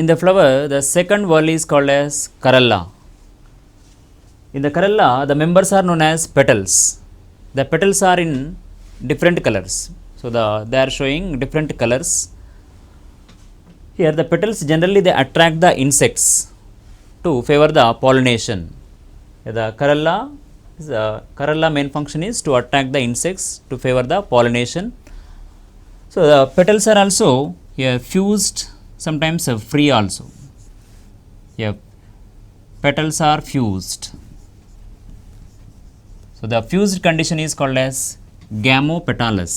in the flower, the second whorl is called as corolla. In the corolla, the members are known as petals. The petals are in different colors. So they are showing different colors. Here the petals generally they attract the insects to favor the pollination. The corolla main function is to attract the insects to favor the pollination. So the petals are also here fused, sometimes free also. Here petals are fused. So the fused condition is called as gamopetalous.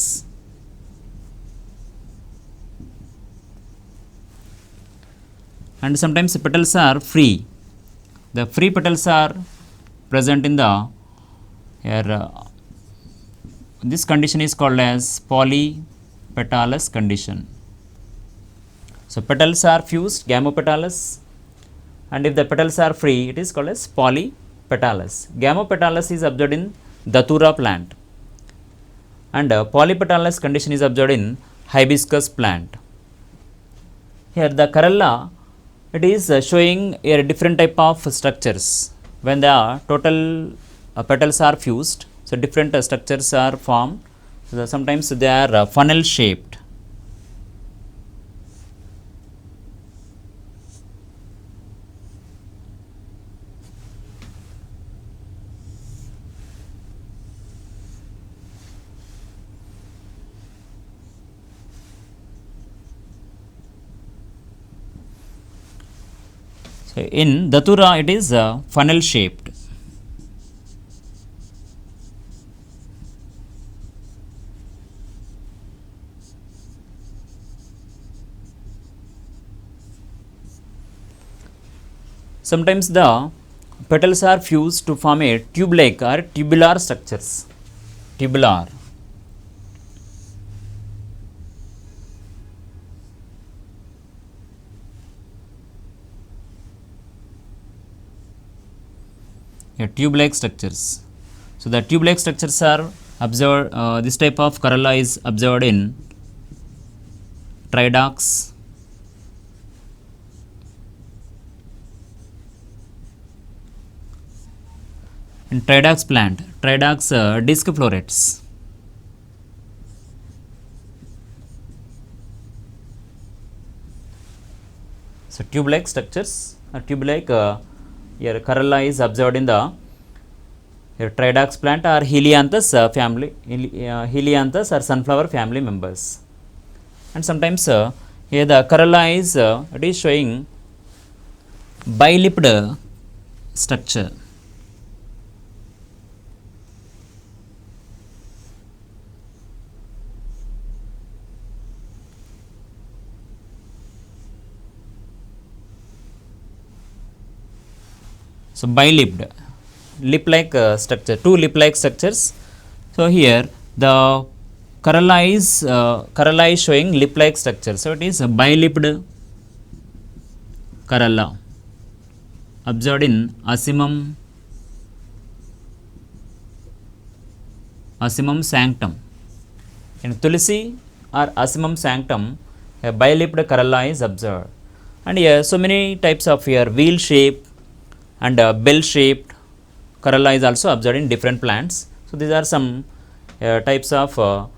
And sometimes the petals are free. The free petals are present in the here. This condition is called as polypetalous condition. So petals are fused, gamopetalous, and if the petals are free, it is called as polypetalous. Gamopetalous is observed in datura plant, and polypetalous condition is observed in hibiscus plant. Here the corolla, it is showing a different type of structures. When the total petals are fused, so different structures are formed. So sometimes they are funnel shaped. So in datura, it is funnel shaped. Sometimes the petals are fused to form a tube-like or tubular structures. Tubular. Tube-like structures. So the tube-like structures are observed. This type of corolla is observed in tridacts, in tridacts plant, tridacts disc florets. So tube-like structures, tube-like here corolla is observed in the tridacts plant or helianthus family, helianthus or sunflower family members. And sometimes here the corolla is it is showing bilipped structure. So bilipped, lip-like structure, two lip-like structures. So here the corolla is showing lip-like structure. So it is a bilipped corolla observed in Asimum sanctum. In Tulsi or Asimum sanctum, a bilipped corolla is observed. And here so many types of here wheel shape and bell shaped corolla is also observed in different plants. So these are some types of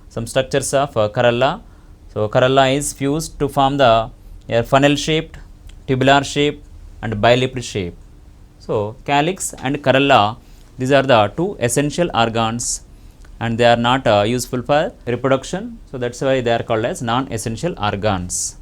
some structures of corolla. So corolla is fused to form the funnel shaped, tubular shape and bilipped shape. So calyx and corolla, these are the two essential organs, and they are not useful for reproduction. So that's why they are called as non-essential organs.